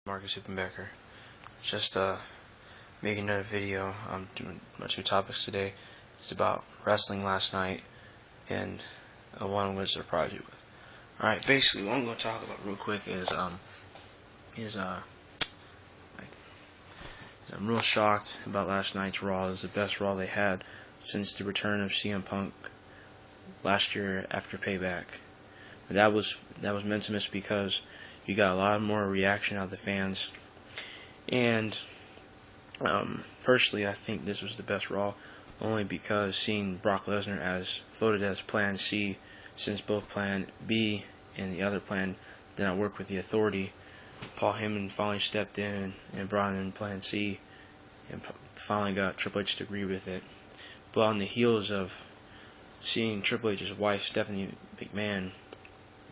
Marcus Becker. Just making another video. I'm doing my two topics today. It's about wrestling last night and one I'm going to surprise you with. Alright, basically what I'm going to talk about real quick is I'm real shocked about last night's Raw. It was the best Raw they had since the return of CM Punk last year after Payback. That was meant to miss because you got a lot more reaction out of the fans. And personally, I think this was the best Raw, only because seeing Brock Lesnar as voted as Plan C, since both Plan B and the other plan did not work with the Authority, Paul Heyman finally stepped in and brought in Plan C, and finally got Triple H to agree with it. But on the heels of seeing Triple H's wife, Stephanie McMahon,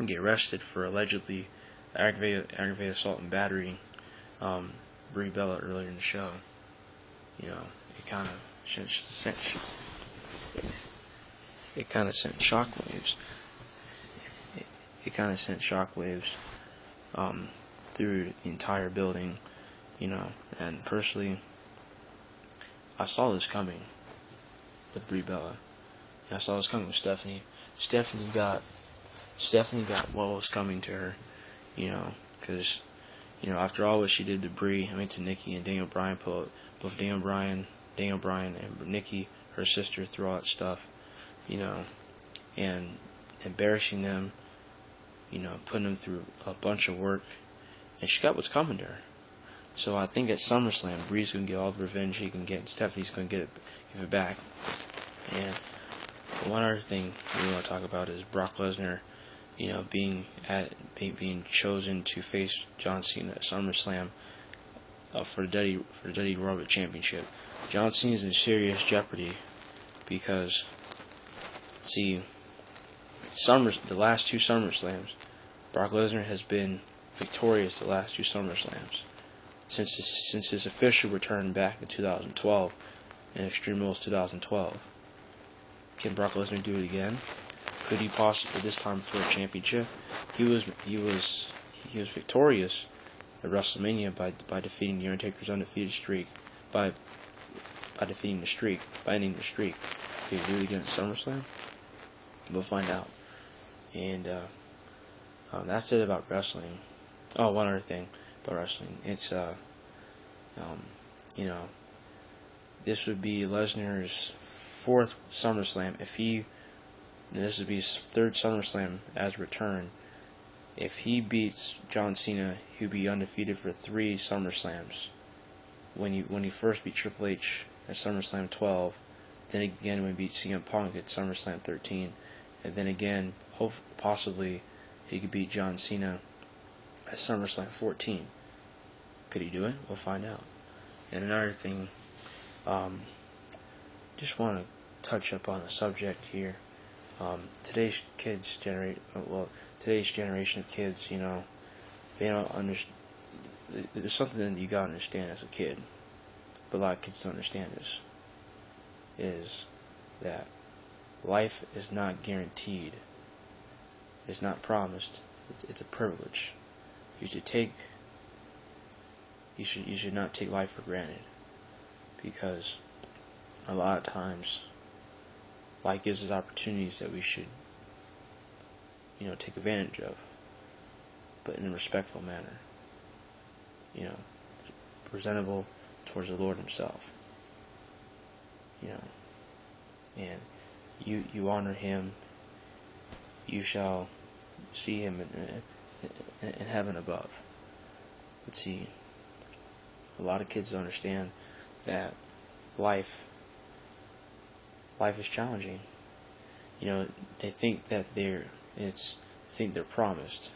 get arrested for allegedly aggravated assault and battery, Brie Bella earlier in the show, it kind of sent shockwaves. It kind of sent shockwaves through the entire building, And personally, I saw this coming with Brie Bella. I saw this coming with Stephanie. Stephanie got what was coming to her, because after all what she did to Brie, to Nikki and Daniel Bryan, put both Daniel Bryan and Nikki, her sister, through all that stuff, and embarrassing them, putting them through a bunch of work, and she got what's coming to her. So I think at SummerSlam, Brie's gonna get all the revenge she can get, and Stephanie's gonna give it back. And one other thing we want to talk about is Brock Lesnar, being chosen to face John Cena at SummerSlam for the WWE World Championship. John Cena is in serious jeopardy because, the last two SummerSlams, Brock Lesnar has been victorious the last two SummerSlams since his official return back in 2012 and Extreme Rules 2012. Can Brock Lesnar do it again? Could he possibly this time for a championship? He was victorious at WrestleMania by defeating the Undertaker's undefeated streak, by ending the streak. Could he do it again at SummerSlam? We'll find out. And that's it about wrestling. Oh, one other thing about wrestling. It's this would be Lesnar's fourth SummerSlam this would be his third SummerSlam as return. If he beats John Cena, he'll be undefeated for 3 SummerSlams. When he first beat Triple H at SummerSlam 12, then again when he beat CM Punk at SummerSlam 13, and then again, possibly, he could beat John Cena at SummerSlam 14. Could he do it? We'll find out. And another thing, just want to touch up on the subject here. Today's generation of kids, they don't understand. There's something that you gotta understand as a kid, but a lot of kids don't understand this. Is that life is not guaranteed. It's not promised. It's a privilege. You should not take life for granted, because a lot of times life gives us opportunities that we should, take advantage of, but in a respectful manner, presentable towards the Lord Himself, and you honor Him, you shall see Him in heaven above. But see, a lot of kids don't understand that life is challenging. They think that they're promised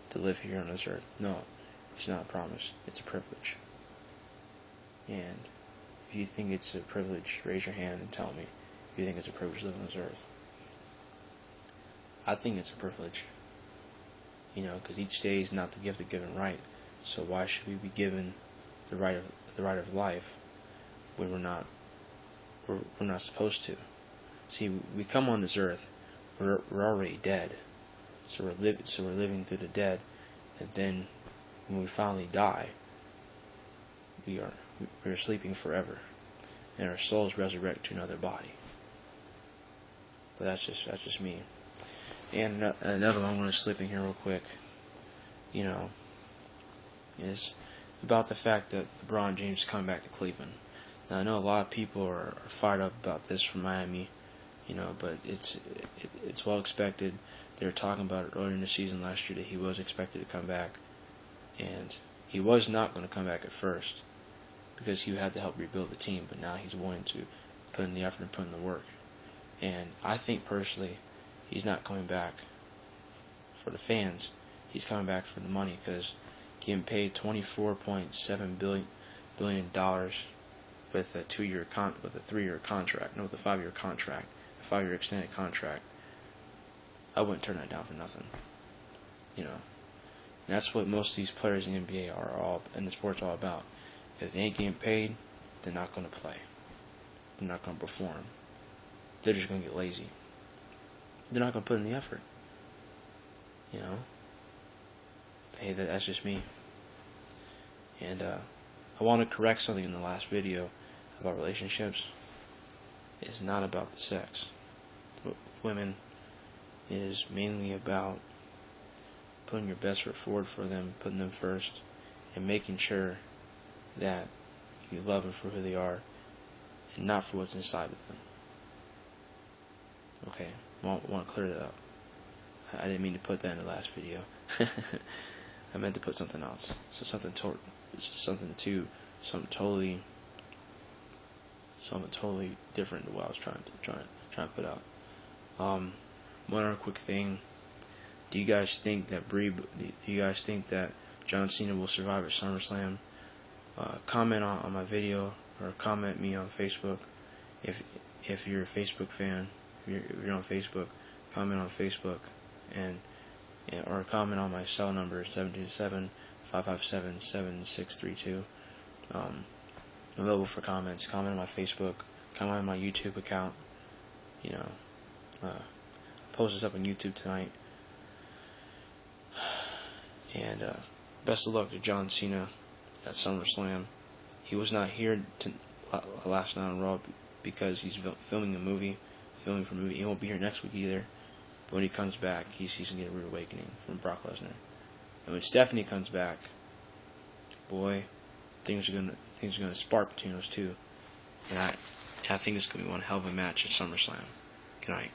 to live here on this earth. No, it's not a promise. It's a privilege. And if you think it's a privilege, raise your hand and tell me if you think it's a privilege to live on this earth. I think it's a privilege. Because each day is not the gift of given right. So why should we be given the right of life when we're not supposed to? See, we come on this earth, we're already dead, so we're living through the dead, and then when we finally die, we are sleeping forever, and our souls resurrect to another body. But that's just me. And another one I'm going to slip in here real quick, is about the fact that LeBron James is coming back to Cleveland. Now, I know a lot of people are fired up about this from Miami, but it's well expected. They were talking about it earlier in the season last year that he was expected to come back, and he was not going to come back at first because he had to help rebuild the team, but now he's willing to put in the effort and put in the work. And I think personally, he's not coming back for the fans. He's coming back for the money, because getting paid $24.7 billion with a 3-year contract, no, with a 5-year contract, a 5-year extended contract, I wouldn't turn that down for nothing. And that's what most of these players in the NBA are all, and the sport's all about. If they ain't getting paid, they're not going to play. They're not going to perform. They're just going to get lazy. They're not going to put in the effort. Hey, that's just me. And I want to correct something in the last video about relationships. It's not about the sex. With women, it is mainly about putting your best foot forward for them, putting them first, and making sure that you love them for who they are and not for what's inside of them. Okay, I want to clear that up. I didn't mean to put that in the last video. I meant to put something else. So something totally different than what I was trying to put out. One other quick thing. Do you guys think that John Cena will survive at SummerSlam? Comment on my video, or comment me on Facebook. If you're a Facebook fan, if you're on Facebook, comment on Facebook, or comment on my cell number, 727-557-7632. I'm available for comments. Comment on my Facebook. Comment on my YouTube account. I'll post this up on YouTube tonight. And best of luck to John Cena at SummerSlam. He was not here last night on Raw because he's filming a movie. He won't be here next week either. But when he comes back, he's going to get a rude awakening from Brock Lesnar. And when Stephanie comes back, boy, things are going to spark between those two. And I think it's going to be one hell of a match at SummerSlam. Good night.